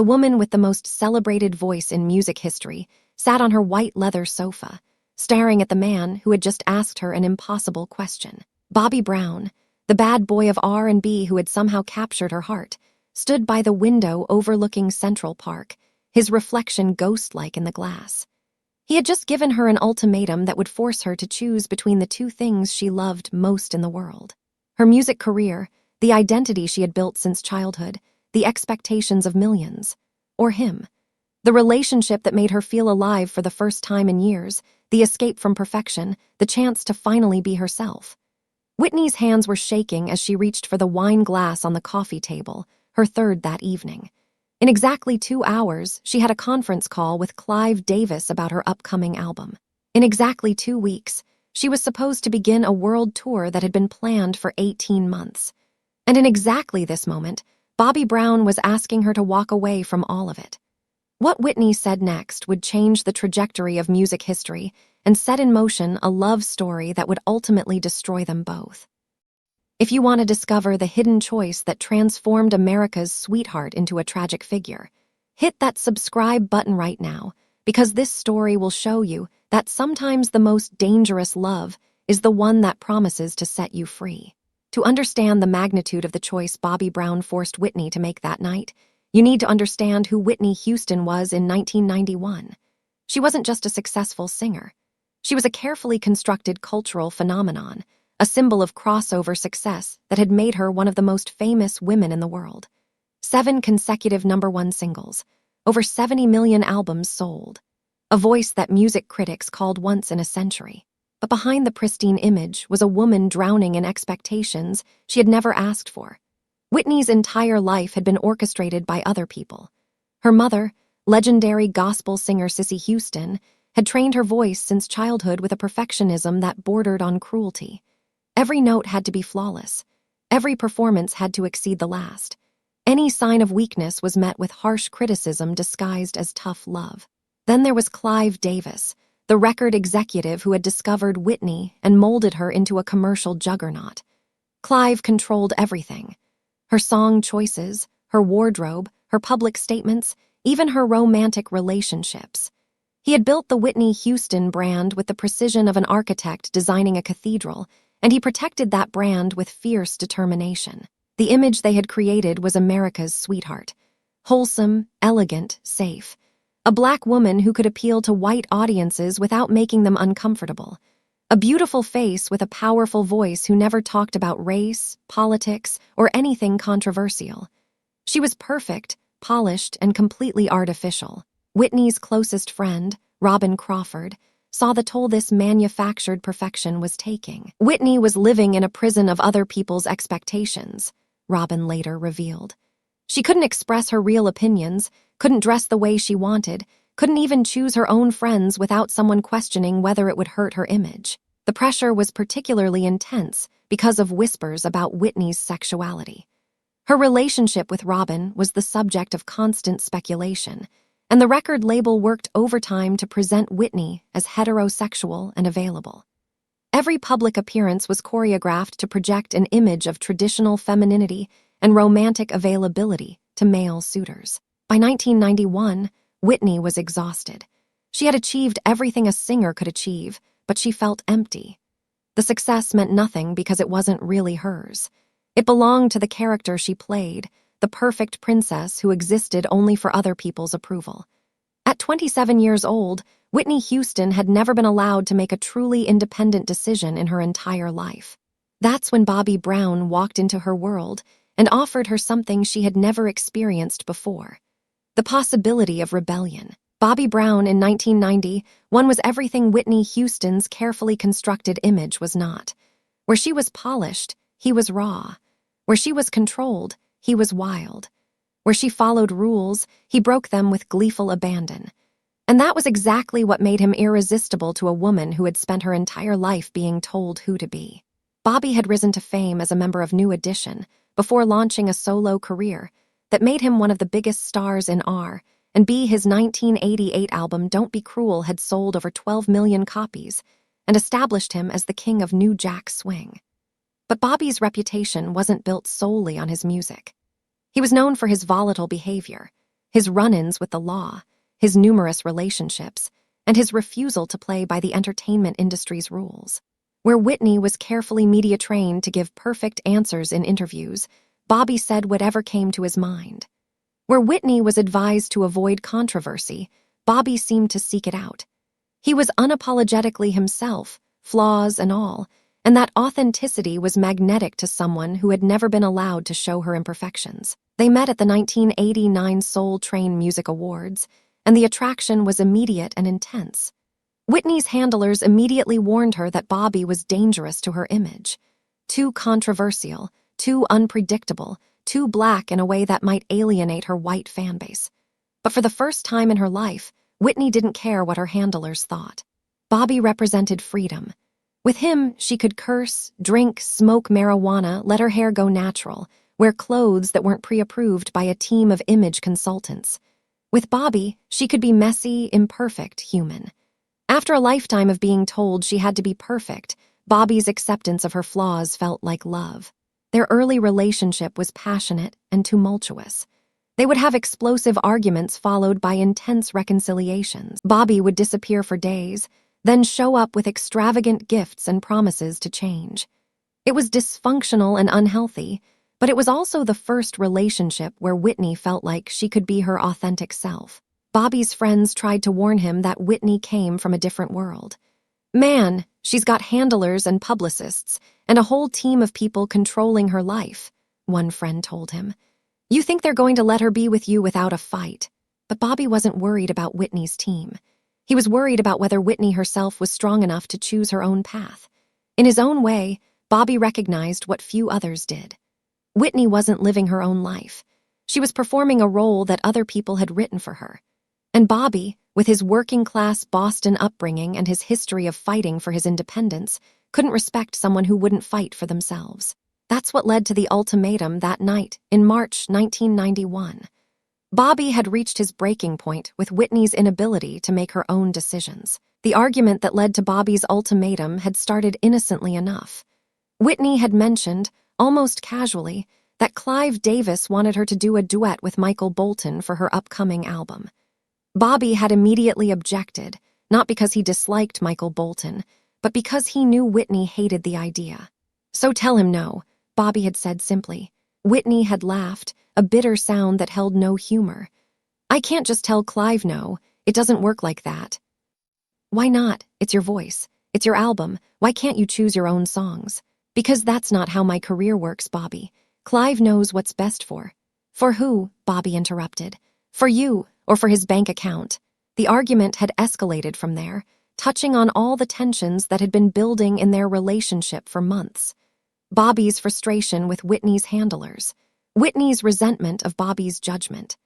the woman with the most celebrated voice in music history, sat on her white leather sofa, staring at the man who had just asked her an impossible question. Bobby Brown, the bad boy of R&B who had somehow captured her heart, stood by the window overlooking Central Park, his reflection ghost-like in the glass. He had just given her an ultimatum that would force her to choose between the two things she loved most in the world: her music career, the identity she had built since childhood, the expectations of millions, or him, the relationship that made her feel alive for the first time in years, the escape from perfection, the chance to finally be herself. Whitney's hands were shaking as she reached for the wine glass on the coffee table, her third that evening. In exactly 2 hours, she had a conference call with Clive Davis about her upcoming album. In exactly 2 weeks, she was supposed to begin a world tour that had been planned for 18 months. And in exactly this moment, Bobby Brown was asking her to walk away from all of it. What Whitney said next would change the trajectory of music history and set in motion a love story that would ultimately destroy them both. If you want to discover the hidden choice that transformed America's sweetheart into a tragic figure, hit that subscribe button right now, because this story will show you that sometimes the most dangerous love is the one that promises to set you free. To understand the magnitude of the choice Bobby Brown forced Whitney to make that night, you need to understand who Whitney Houston was in 1991. She wasn't just a successful singer. She was a carefully constructed cultural phenomenon, a symbol of crossover success that had made her one of the most famous women in the world. 7 consecutive #1 singles, over 70 million albums sold, a voice that music critics called once in a century. But behind the pristine image was a woman drowning in expectations she had never asked for. Whitney's entire life had been orchestrated by other people. Her mother, legendary gospel singer Whitney Houston, had trained her voice since childhood with a perfectionism that bordered on cruelty. Every note had to be flawless. Every performance had to exceed the last. Any sign of weakness was met with harsh criticism disguised as tough love. Then there was Clive Davis, the record executive who had discovered Whitney and molded her into a commercial juggernaut. Clive controlled everything: her song choices, her wardrobe, her public statements, even her romantic relationships. He had built the Whitney Houston brand with the precision of an architect designing a cathedral, and he protected that brand with fierce determination. The image they had created was America's sweetheart: wholesome, elegant, safe. A black woman who could appeal to white audiences without making them uncomfortable. A beautiful face with a powerful voice who never talked about race, politics, or anything controversial. She was perfect, polished, and completely artificial. Whitney's closest friend, Robin Crawford, saw the toll this manufactured perfection was taking. Whitney was living in a prison of other people's expectations, Robin later revealed. She couldn't express her real opinions, couldn't dress the way she wanted, couldn't even choose her own friends without someone questioning whether it would hurt her image. The pressure was particularly intense because of whispers about Whitney's sexuality. Her relationship with Robin was the subject of constant speculation, and the record label worked overtime to present Whitney as heterosexual and available. Every public appearance was choreographed to project an image of traditional femininity and romantic availability to male suitors. By 1991, Whitney was exhausted. She had achieved everything a singer could achieve, but she felt empty. The success meant nothing because it wasn't really hers. It belonged to the character she played, the perfect princess who existed only for other people's approval. At 27 years old, Whitney Houston had never been allowed to make a truly independent decision in her entire life. That's when Bobby Brown walked into her world and offered her something she had never experienced before: the possibility of rebellion. Bobby Brown in 1991 was everything Whitney Houston's carefully constructed image was not. Where she was polished, he was raw. Where she was controlled, he was wild. Where she followed rules, he broke them with gleeful abandon. And that was exactly what made him irresistible to a woman who had spent her entire life being told who to be. Bobby had risen to fame as a member of New Edition before launching a solo career that made him one of the biggest stars in R&B. His 1988 album Don't Be Cruel had sold over 12 million copies and established him as the king of New Jack Swing. But Bobby's reputation wasn't built solely on his music. He was known for his volatile behavior, his run-ins with the law, his numerous relationships, and his refusal to play by the entertainment industry's rules. Where Whitney was carefully media-trained to give perfect answers in interviews, Bobby said whatever came to his mind. Where Whitney was advised to avoid controversy, Bobby seemed to seek it out. He was unapologetically himself, flaws and all, and that authenticity was magnetic to someone who had never been allowed to show her imperfections. They met at the 1989 Soul Train Music Awards, and the attraction was immediate and intense. Whitney's handlers immediately warned her that Bobby was dangerous to her image. Too controversial, too unpredictable, too black in a way that might alienate her white fanbase. But for the first time in her life, Whitney didn't care what her handlers thought. Bobby represented freedom. With him, she could curse, drink, smoke marijuana, let her hair go natural, wear clothes that weren't pre-approved by a team of image consultants. With Bobby, she could be messy, imperfect, human. After a lifetime of being told she had to be perfect, Bobby's acceptance of her flaws felt like love. Their early relationship was passionate and tumultuous. They would have explosive arguments followed by intense reconciliations. Bobby would disappear for days, then show up with extravagant gifts and promises to change. It was dysfunctional and unhealthy, but it was also the first relationship where Whitney felt like she could be her authentic self. Bobby's friends tried to warn him that Whitney came from a different world. "Man, she's got handlers and publicists, and a whole team of people controlling her life," one friend told him. "You think they're going to let her be with you without a fight?" But Bobby wasn't worried about Whitney's team. He was worried about whether Whitney herself was strong enough to choose her own path. In his own way, Bobby recognized what few others did. Whitney wasn't living her own life. She was performing a role that other people had written for her. And Bobby, with his working-class Boston upbringing and his history of fighting for his independence, couldn't respect someone who wouldn't fight for themselves. That's what led to the ultimatum that night in March 1991. Bobby had reached his breaking point with Whitney's inability to make her own decisions. The argument that led to Bobby's ultimatum had started innocently enough. Whitney had mentioned, almost casually, that Clive Davis wanted her to do a duet with Michael Bolton for her upcoming album. Bobby had immediately objected, not because he disliked Michael Bolton, but because he knew Whitney hated the idea. "So tell him no," Bobby had said simply. Whitney had laughed, a bitter sound that held no humor. "I can't just tell Clive no. It doesn't work like that." "Why not? It's your voice. It's your album. Why can't you choose your own songs?" "Because that's not how my career works, Bobby. Clive knows what's best for." "For who?" Bobby interrupted. "For you, or for his bank account." The argument had escalated from there, touching on all the tensions that had been building in their relationship for months. Bobby's frustration with Whitney's handlers. Whitney's resentment of Bobby's judgment.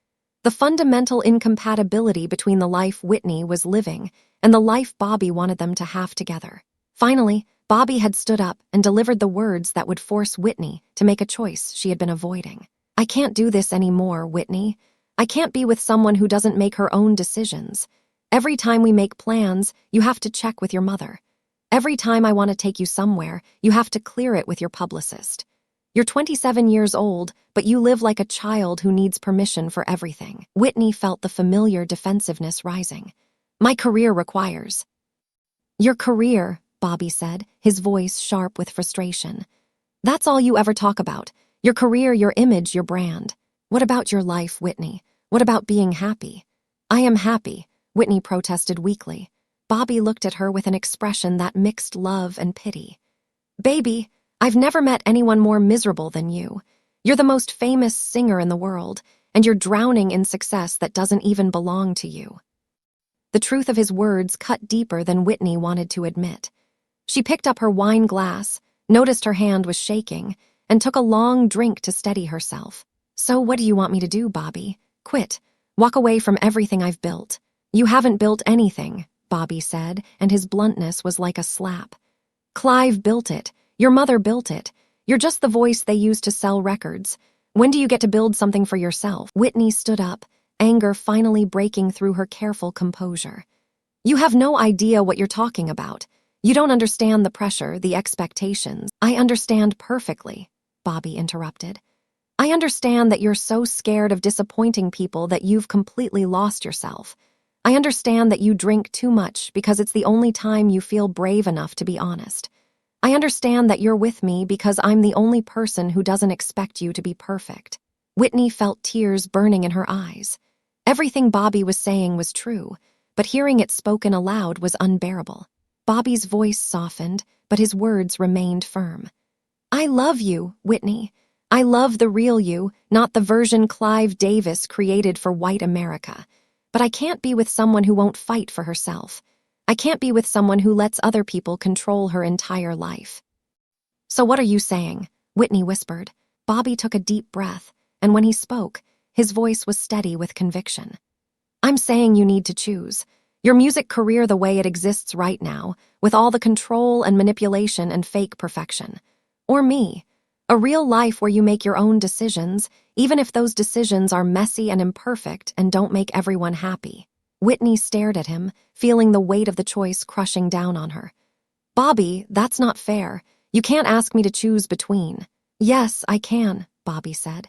The fundamental incompatibility between the life Whitney was living and the life Bobby wanted them to have together. Finally, Bobby had stood up and delivered the words that would force Whitney to make a choice she had been avoiding. "I can't do this anymore, Whitney. I can't be with someone who doesn't make her own decisions. Every time we make plans, you have to check with your mother. Every time I want to take you somewhere, you have to clear it with your publicist. You're 27 years old, but you live like a child who needs permission for everything." Whitney felt the familiar defensiveness rising. "My career requires." "Your career," Bobby said, his voice sharp with frustration. "That's all you ever talk about. Your career, your image, your brand. What about your life, Whitney? What about being happy?" "I am happy," Whitney protested weakly. Bobby looked at her with an expression that mixed love and pity. "Baby, I've never met anyone more miserable than you. You're the most famous singer in the world, and you're drowning in success that doesn't even belong to you." The truth of his words cut deeper than Whitney wanted to admit. She picked up her wine glass, noticed her hand was shaking, and took a long drink to steady herself. "So what do you want me to do, Bobby? Quit. Walk away from everything I've built." "You haven't built anything," Bobby said, and his bluntness was like a slap. "Clive built it. Your mother built it. You're just the voice they use to sell records. When do you get to build something for yourself?" Whitney stood up, anger finally breaking through her careful composure. "You have no idea what you're talking about. You don't understand the pressure, the expectations." "I understand perfectly," Bobby interrupted. I understand that you're so scared of disappointing people that you've completely lost yourself. I understand that you drink too much because it's the only time you feel brave enough to be honest. I understand that you're with me because I'm the only person who doesn't expect you to be perfect." Whitney felt tears burning in her eyes. Everything Bobby was saying was true, but hearing it spoken aloud was unbearable. Bobby's voice softened, but his words remained firm. "I love you, Whitney. I love the real you, not the version Clive Davis created for white America. But I can't be with someone who won't fight for herself. I can't be with someone who lets other people control her entire life." "So what are you saying?" Whitney whispered. Bobby took a deep breath, and when he spoke, his voice was steady with conviction. "I'm saying you need to choose. Your music career the way it exists right now, with all the control and manipulation and fake perfection. Or me. A real life where you make your own decisions, even if those decisions are messy and imperfect and don't make everyone happy." Whitney stared at him, feeling the weight of the choice crushing down on her. "Bobby, that's not fair. You can't ask me to choose between." "Yes, I can," Bobby said.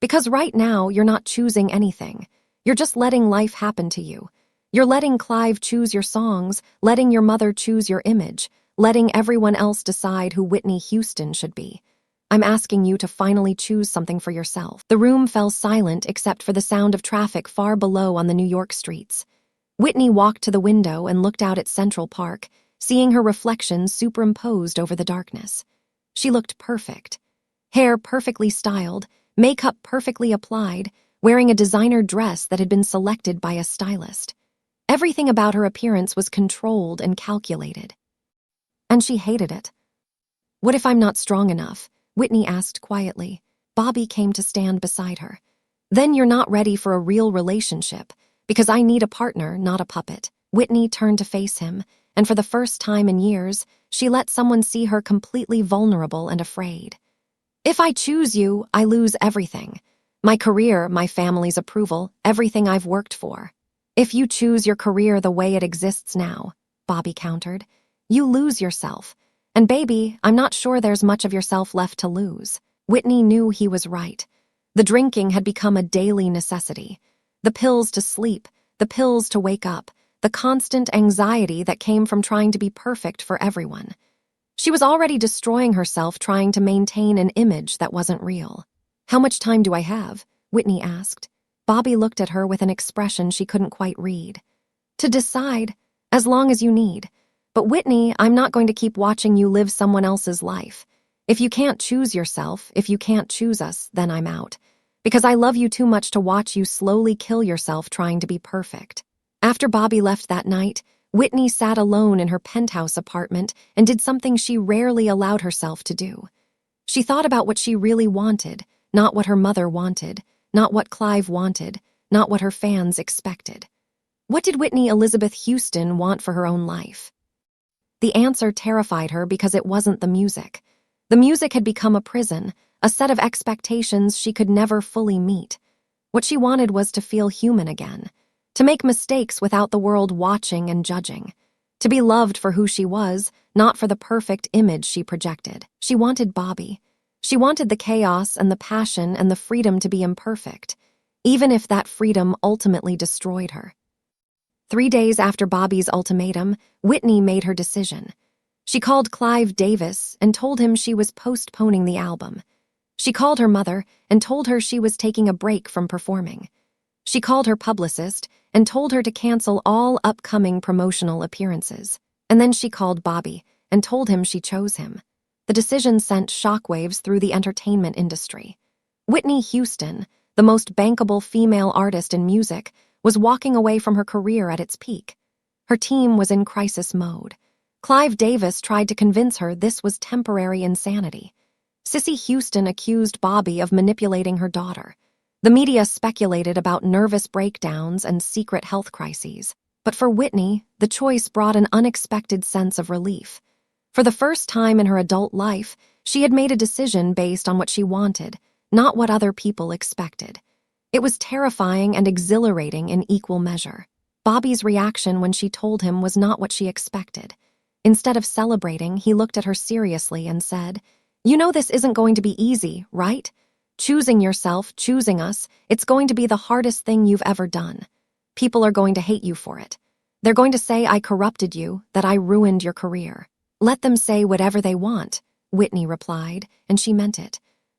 "Because right now you're not choosing anything. You're just letting life happen to you. You're letting Clive choose your songs, letting your mother choose your image, letting everyone else decide who Whitney Houston should be. I'm asking you to finally choose something for yourself." The room fell silent except for the sound of traffic far below on the New York streets. Whitney walked to the window and looked out at Central Park, seeing her reflection superimposed over the darkness. She looked perfect. Hair perfectly styled, makeup perfectly applied, wearing a designer dress that had been selected by a stylist. Everything about her appearance was controlled and calculated. And she hated it. "What if I'm not strong enough?" Whitney asked quietly. Bobby came to stand beside her. "Then you're not ready for a real relationship, because I need a partner, not a puppet." Whitney turned to face him, and for the first time in years, she let someone see her completely vulnerable and afraid. "If I choose you, I lose everything. My career, my family's approval, everything I've worked for." "If you choose your career the way it exists now," Bobby countered, "you lose yourself. And baby, I'm not sure there's much of yourself left to lose." Whitney knew he was right. The drinking had become a daily necessity. The pills to sleep, the pills to wake up, the constant anxiety that came from trying to be perfect for everyone. She was already destroying herself trying to maintain an image that wasn't real. "How much time do I have?" Whitney asked. Bobby looked at her with an expression she couldn't quite read. "To decide, as long as you need. But Whitney, I'm not going to keep watching you live someone else's life. If you can't choose yourself, if you can't choose us, then I'm out. Because I love you too much to watch you slowly kill yourself trying to be perfect." After Bobby left that night, Whitney sat alone in her penthouse apartment and did something she rarely allowed herself to do. She thought about what she really wanted, not what her mother wanted, not what Clive wanted, not what her fans expected. What did Whitney Elizabeth Houston want for her own life? The answer terrified her because it wasn't the music. The music had become a prison, a set of expectations she could never fully meet. What she wanted was to feel human again, to make mistakes without the world watching and judging, to be loved for who she was, not for the perfect image she projected. She wanted Bobby. She wanted the chaos and the passion and the freedom to be imperfect, even if that freedom ultimately destroyed her. 3 days after Bobby's ultimatum, Whitney made her decision. She called Clive Davis and told him she was postponing the album. She called her mother and told her she was taking a break from performing. She called her publicist and told her to cancel all upcoming promotional appearances. And then she called Bobby and told him she chose him. The decision sent shockwaves through the entertainment industry. Whitney Houston, the most bankable female artist in music, was walking away from her career at its peak. Her team was in crisis mode. Clive Davis tried to convince her this was temporary insanity. Cissy Houston accused Bobby of manipulating her daughter. The media speculated about nervous breakdowns and secret health crises. But for Whitney, the choice brought an unexpected sense of relief. For the first time in her adult life, she had made a decision based on what she wanted, not what other people expected. It was terrifying and exhilarating in equal measure. Bobby's reaction when she told him was not what she expected. Instead of celebrating, he looked at her seriously and said, "You know this isn't going to be easy, right? Choosing yourself, choosing us, it's going to be the hardest thing you've ever done. People are going to hate you for it. They're going to say I corrupted you, that I ruined your career. Let them say whatever they want, Whitney replied, and she meant it.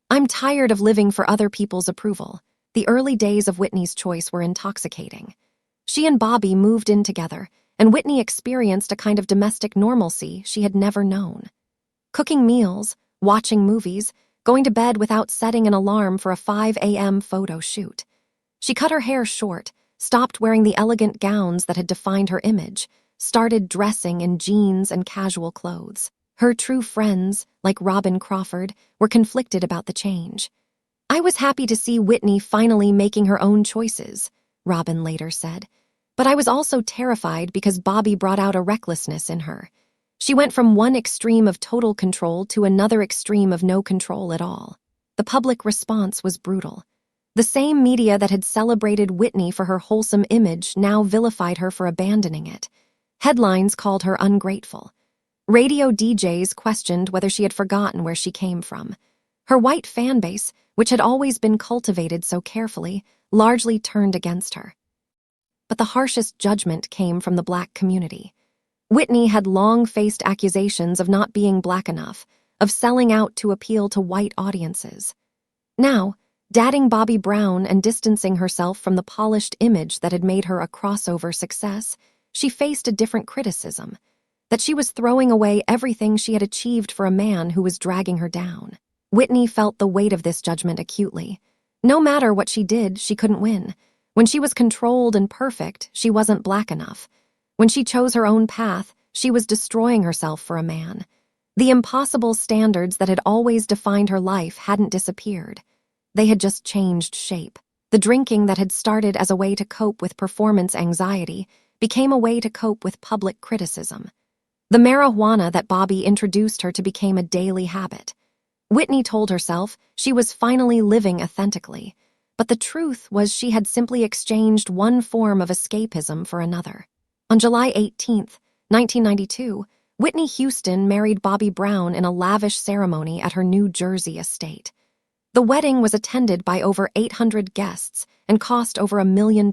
I'm tired of living for other people's approval. The early days of Whitney's choice were intoxicating. She and Bobby moved in together, and Whitney experienced a kind of domestic normalcy she had never known. Cooking meals, watching movies, going to bed without setting an alarm for a 5 a.m. photo shoot. She cut her hair short, stopped wearing the elegant gowns that had defined her image, started dressing in jeans and casual clothes. Her true friends, like Robin Crawford, were conflicted about the change. I was happy to see Whitney finally making her own choices, Robin later said. But I was also terrified because Bobby brought out a recklessness in her. She went from one extreme of total control to another extreme of no control at all. The public response was brutal. The same media that had celebrated Whitney for her wholesome image now vilified her for abandoning it. Headlines called her ungrateful. Radio DJs questioned whether she had forgotten where she came from. Her white fan base, which had always been cultivated so carefully, largely turned against her. But the harshest judgment came from the Black community. Whitney had long faced accusations of not being Black enough, of selling out to appeal to white audiences. Now, dating Bobby Brown and distancing herself from the polished image that had made her a crossover success, she faced a different criticism, that she was throwing away everything she had achieved for a man who was dragging her down. Whitney felt the weight of this judgment acutely. No matter what she did, she couldn't win. When she was controlled and perfect, she wasn't Black enough. When she chose her own path, she was destroying herself for a man. The impossible standards that had always defined her life hadn't disappeared. They had just changed shape. The drinking that had started as a way to cope with performance anxiety became a way to cope with public criticism. The marijuana that Bobby introduced her to became a daily habit. Whitney told herself she was finally living authentically, but the truth was she had simply exchanged one form of escapism for another. On July 18, 1992, Whitney Houston married Bobby Brown in a lavish ceremony at her New Jersey estate. The wedding was attended by over 800 guests and cost over $1 million.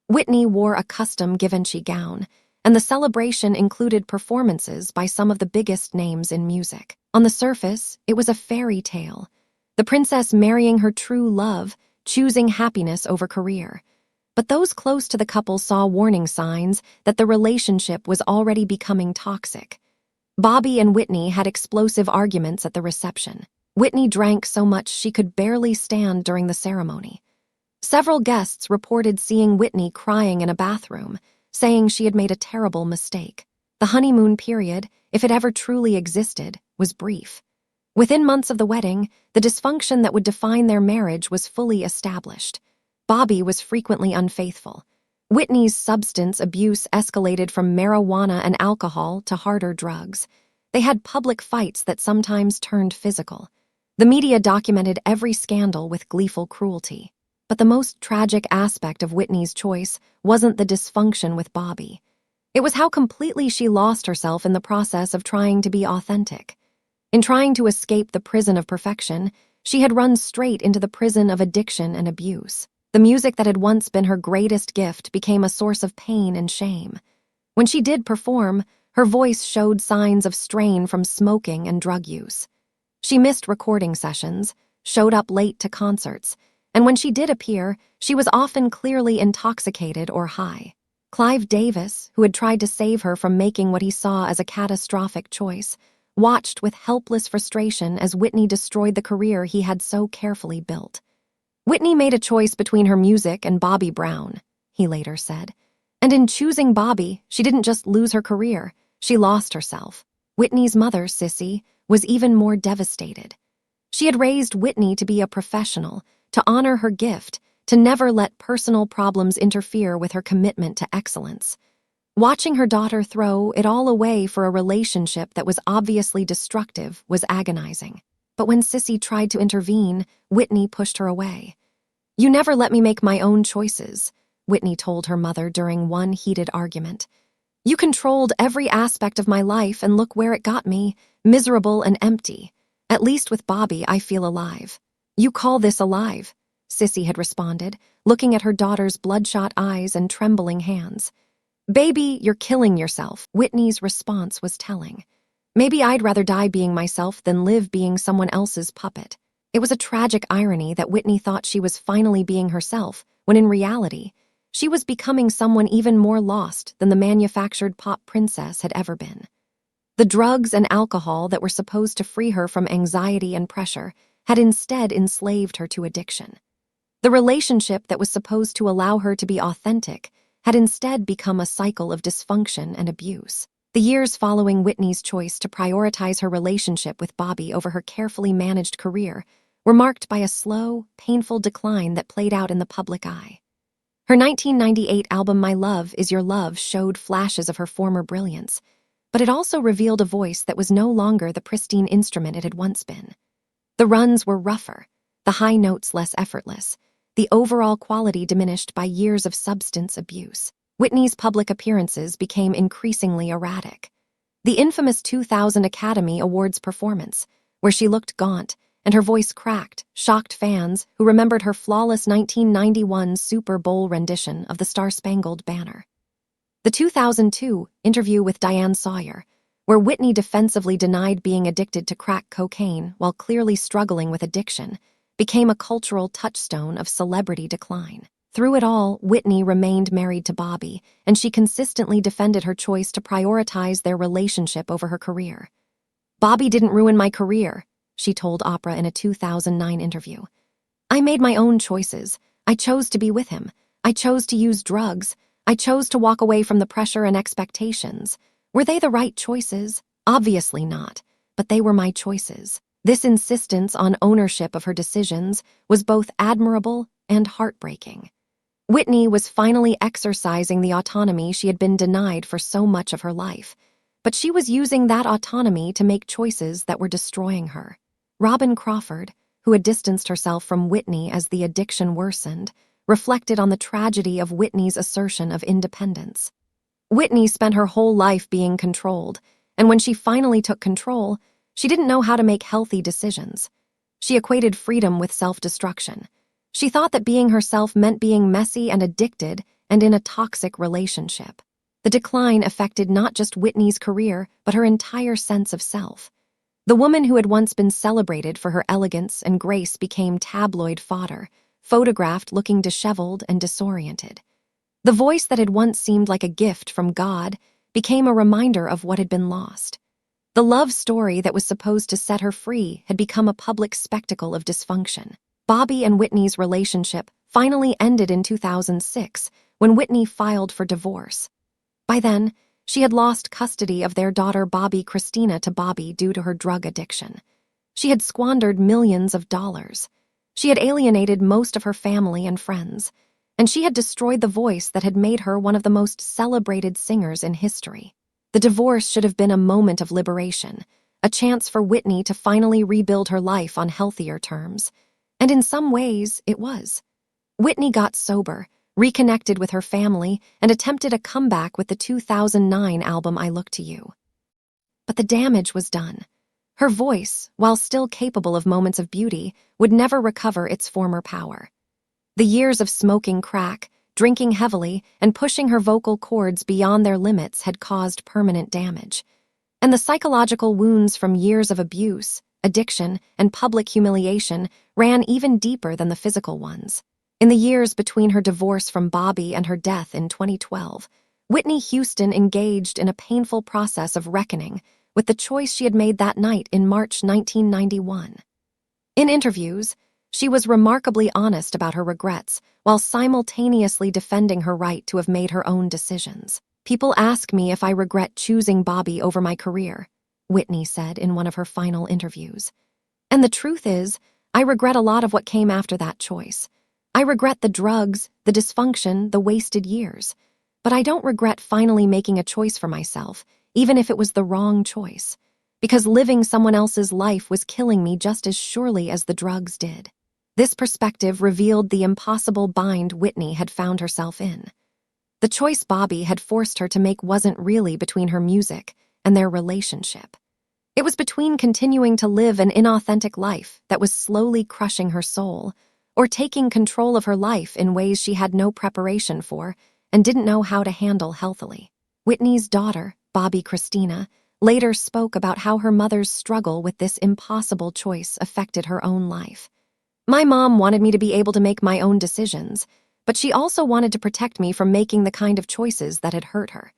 Whitney wore a custom Givenchy gown, and the celebration included performances by some of the biggest names in music. On the surface, it was a fairy tale. The princess marrying her true love, choosing happiness over career. But those close to the couple saw warning signs that the relationship was already becoming toxic. Bobby and Whitney had explosive arguments at the reception. Whitney drank so much she could barely stand during the ceremony. Several guests reported seeing Whitney crying in a bathroom, saying she had made a terrible mistake. The honeymoon period, if it ever truly existed, was brief. Within months of the wedding, the dysfunction that would define their marriage was fully established. Bobby was frequently unfaithful. Whitney's substance abuse escalated from marijuana and alcohol to harder drugs. They had public fights that sometimes turned physical. The media documented every scandal with gleeful cruelty. But the most tragic aspect of Whitney's choice wasn't the dysfunction with Bobby. It was how completely she lost herself in the process of trying to be authentic. In trying to escape the prison of perfection, she had run straight into the prison of addiction and abuse. The music that had once been her greatest gift became a source of pain and shame. When she did perform, her voice showed signs of strain from smoking and drug use. She missed recording sessions, showed up late to concerts, and when she did appear, she was often clearly intoxicated or high. Clive Davis, who had tried to save her from making what he saw as a catastrophic choice, watched with helpless frustration as Whitney destroyed the career he had so carefully built. Whitney made a choice between her music and Bobby Brown, he later said. And in choosing Bobby, she didn't just lose her career, she lost herself. Whitney's mother, Sissy, was even more devastated. She had raised Whitney to be a professional, to honor her gift, to never let personal problems interfere with her commitment to excellence. Watching her daughter throw it all away for a relationship that was obviously destructive was agonizing. But when Sissy tried to intervene, Whitney pushed her away. "You never let me make my own choices," Whitney told her mother during one heated argument. "You controlled every aspect of my life and look where it got me, miserable and empty. At least with Bobby, I feel alive." "You call this alive?" Sissy had responded, looking at her daughter's bloodshot eyes and trembling hands. "Baby, you're killing yourself." Whitney's response was telling. "Maybe I'd rather die being myself than live being someone else's puppet." It was a tragic irony that Whitney thought she was finally being herself, when in reality, she was becoming someone even more lost than the manufactured pop princess had ever been. The drugs and alcohol that were supposed to free her from anxiety and pressure had instead enslaved her to addiction. The relationship that was supposed to allow her to be authentic had instead become a cycle of dysfunction and abuse. The years following Whitney's choice to prioritize her relationship with Bobby over her carefully managed career were marked by a slow, painful decline that played out in the public eye. Her 1998 album My Love Is Your Love showed flashes of her former brilliance, but it also revealed a voice that was no longer the pristine instrument it had once been. The runs were rougher, the high notes less effortless, the overall quality diminished by years of substance abuse. Whitney's public appearances became increasingly erratic. The infamous 2000 Academy Awards performance, where she looked gaunt and her voice cracked, shocked fans who remembered her flawless 1991 Super Bowl rendition of the Star-Spangled Banner. The 2002 interview with Diane Sawyer, where Whitney defensively denied being addicted to crack cocaine while clearly struggling with addiction, became a cultural touchstone of celebrity decline. Through it all, Whitney remained married to Bobby, and she consistently defended her choice to prioritize their relationship over her career. "Bobby didn't ruin my career," she told Oprah in a 2009 interview. "I made my own choices. I chose to be with him. I chose to use drugs. I chose to walk away from the pressure and expectations. Were they the right choices? Obviously not, but they were my choices." This insistence on ownership of her decisions was both admirable and heartbreaking. Whitney was finally exercising the autonomy she had been denied for so much of her life, but she was using that autonomy to make choices that were destroying her. Robin Crawford, who had distanced herself from Whitney as the addiction worsened, reflected on the tragedy of Whitney's assertion of independence. Whitney spent her whole life being controlled, and when she finally took control, she didn't know how to make healthy decisions. She equated freedom with self-destruction. She thought that being herself meant being messy and addicted and in a toxic relationship. The decline affected not just Whitney's career, but her entire sense of self. The woman who had once been celebrated for her elegance and grace became tabloid fodder, photographed looking disheveled and disoriented. The voice that had once seemed like a gift from God became a reminder of what had been lost. The love story that was supposed to set her free had become a public spectacle of dysfunction. Bobby and Whitney's relationship finally ended in 2006 when Whitney filed for divorce. By then, she had lost custody of their daughter Bobby Christina to Bobby due to her drug addiction. She had squandered millions of dollars. She had alienated most of her family and friends, and she had destroyed the voice that had made her one of the most celebrated singers in history. The divorce should have been a moment of liberation, a chance for Whitney to finally rebuild her life on healthier terms. And in some ways, it was. Whitney got sober, reconnected with her family, and attempted a comeback with the 2009 album I Look to You. But the damage was done. Her voice, while still capable of moments of beauty, would never recover its former power. The years of smoking crack, drinking heavily, and pushing her vocal cords beyond their limits had caused permanent damage. And the psychological wounds from years of abuse, addiction, and public humiliation ran even deeper than the physical ones. In the years between her divorce from Bobby and her death in 2012, Whitney Houston engaged in a painful process of reckoning with the choice she had made that night in March 1991. In interviews, she was remarkably honest about her regrets while simultaneously defending her right to have made her own decisions. "People ask me if I regret choosing Bobby over my career," Whitney said in one of her final interviews. "And the truth is, I regret a lot of what came after that choice. I regret the drugs, the dysfunction, the wasted years. But I don't regret finally making a choice for myself, even if it was the wrong choice. Because living someone else's life was killing me just as surely as the drugs did." This perspective revealed the impossible bind Whitney had found herself in. The choice Bobby had forced her to make wasn't really between her music and their relationship. It was between continuing to live an inauthentic life that was slowly crushing her soul, or taking control of her life in ways she had no preparation for and didn't know how to handle healthily. Whitney's daughter, Bobby Christina, later spoke about how her mother's struggle with this impossible choice affected her own life. "My mom wanted me to be able to make my own decisions, but she also wanted to protect me from making the kind of choices that had hurt her.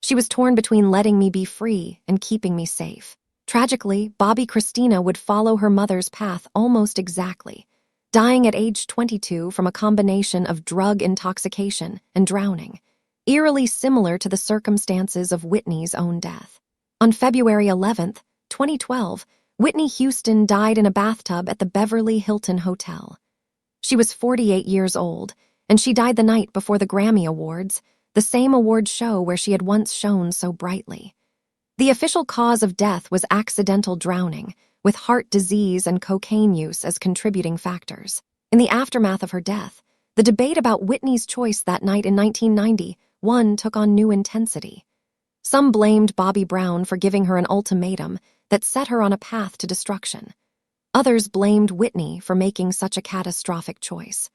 She was torn between letting me be free and keeping me safe." Tragically, Bobby Christina would follow her mother's path almost exactly, dying at age 22 from a combination of drug intoxication and drowning, eerily similar to the circumstances of Whitney's own death. On February 11, 2012, Whitney Houston died in a bathtub at the Beverly Hilton Hotel. She was 48 years old, and she died the night before the Grammy Awards, the same award show where she had once shone so brightly. The official cause of death was accidental drowning, with heart disease and cocaine use as contributing factors. In the aftermath of her death, the debate about Whitney's choice that night in 1991 took on new intensity. Some blamed Bobby Brown for giving her an ultimatum that set her on a path to destruction. Others blamed Whitney for making such a catastrophic choice.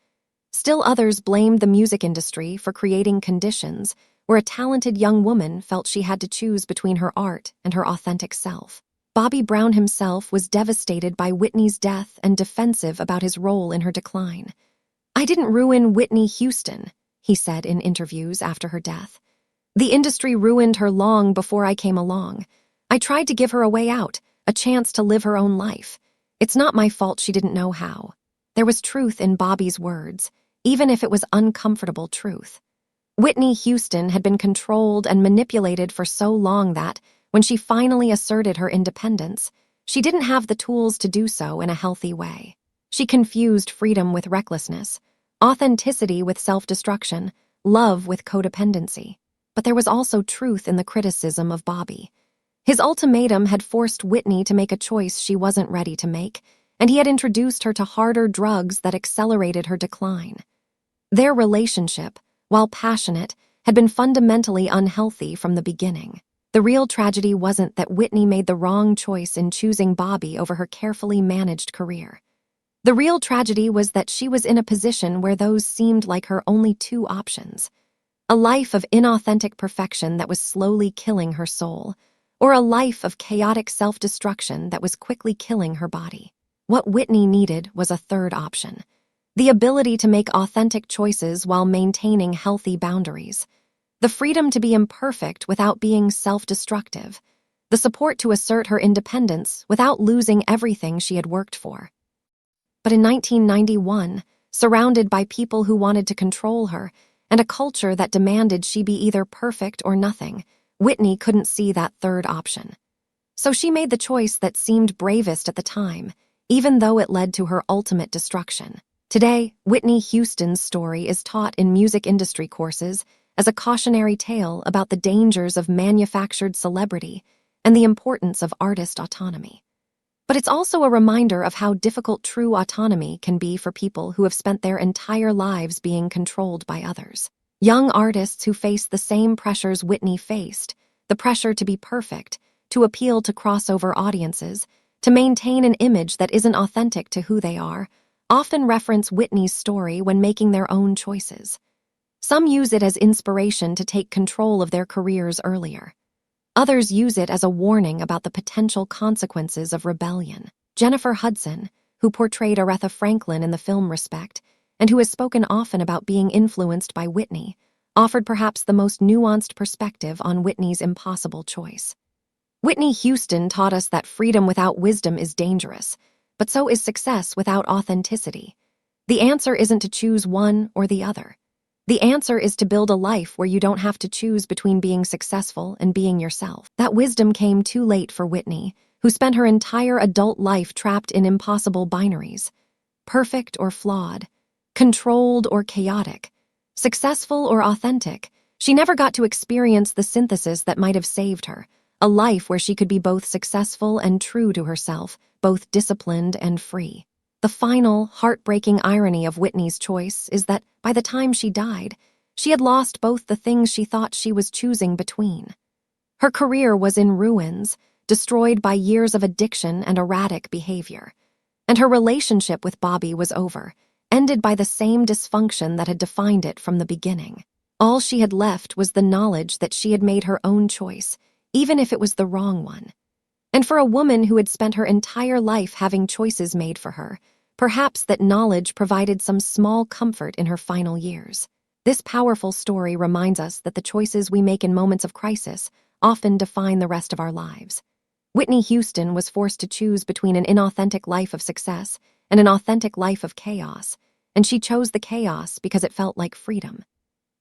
Still others blamed the music industry for creating conditions where a talented young woman felt she had to choose between her art and her authentic self. Bobby Brown himself was devastated by Whitney's death and defensive about his role in her decline. "I didn't ruin Whitney Houston," he said in interviews after her death. "The industry ruined her long before I came along. I tried to give her a way out, a chance to live her own life. It's not my fault she didn't know how." There was truth in Bobby's words, even if it was uncomfortable truth. Whitney Houston had been controlled and manipulated for so long that, when she finally asserted her independence, she didn't have the tools to do so in a healthy way. She confused freedom with recklessness, authenticity with self-destruction, love with codependency. But there was also truth in the criticism of Bobby. His ultimatum had forced Whitney to make a choice she wasn't ready to make, and he had introduced her to harder drugs that accelerated her decline. Their relationship, while passionate, had been fundamentally unhealthy from the beginning. The real tragedy wasn't that Whitney made the wrong choice in choosing Bobby over her carefully managed career. The real tragedy was that she was in a position where those seemed like her only two options: a life of inauthentic perfection that was slowly killing her soul, or a life of chaotic self-destruction that was quickly killing her body. What Whitney needed was a third option: the ability to make authentic choices while maintaining healthy boundaries, the freedom to be imperfect without being self-destructive, the support to assert her independence without losing everything she had worked for. But in 1991, surrounded by people who wanted to control her and a culture that demanded she be either perfect or nothing, Whitney couldn't see that third option. So she made the choice that seemed bravest at the time, even though it led to her ultimate destruction. Today, Whitney Houston's story is taught in music industry courses as a cautionary tale about the dangers of manufactured celebrity and the importance of artist autonomy. But it's also a reminder of how difficult true autonomy can be for people who have spent their entire lives being controlled by others. Young artists who face the same pressures Whitney faced, the pressure to be perfect, to appeal to crossover audiences, to maintain an image that isn't authentic to who they are, often reference Whitney's story when making their own choices. Some use it as inspiration to take control of their careers earlier. Others use it as a warning about the potential consequences of rebellion. Jennifer Hudson, who portrayed Aretha Franklin in the film Respect, and who has spoken often about being influenced by Whitney, offered perhaps the most nuanced perspective on Whitney's impossible choice. Whitney Houston taught us that freedom without wisdom is dangerous, but so is success without authenticity. The answer isn't to choose one or the other. The answer is to build a life where you don't have to choose between being successful and being yourself. That wisdom came too late for Whitney, who spent her entire adult life trapped in impossible binaries: perfect or flawed, controlled or chaotic, successful or authentic. She never got to experience the synthesis that might have saved her, a life where she could be both successful and true to herself, both disciplined and free. The final, heartbreaking irony of Whitney's choice is that, by the time she died, she had lost both the things she thought she was choosing between. Her career was in ruins, destroyed by years of addiction and erratic behavior. And her relationship with Bobby was over, ended by the same dysfunction that had defined it from the beginning. All she had left was the knowledge that she had made her own choice, even if it was the wrong one. And for a woman who had spent her entire life having choices made for her, perhaps that knowledge provided some small comfort in her final years. This powerful story reminds us that the choices we make in moments of crisis often define the rest of our lives. Whitney Houston was forced to choose between an inauthentic life of success and an authentic life of chaos, and she chose the chaos because it felt like freedom.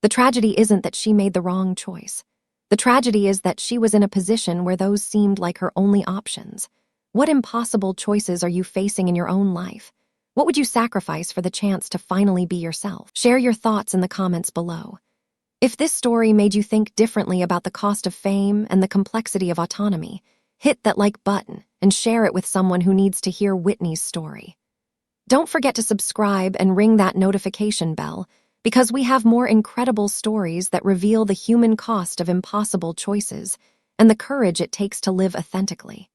The tragedy isn't that she made the wrong choice. The tragedy is that she was in a position where those seemed like her only options. What impossible choices are you facing in your own life? What would you sacrifice for the chance to finally be yourself? Share your thoughts in the comments below. If this story made you think differently about the cost of fame and the complexity of autonomy, hit that like button and share it with someone who needs to hear Whitney's story. Don't forget to subscribe and ring that notification bell, because we have more incredible stories that reveal the human cost of impossible choices and the courage it takes to live authentically.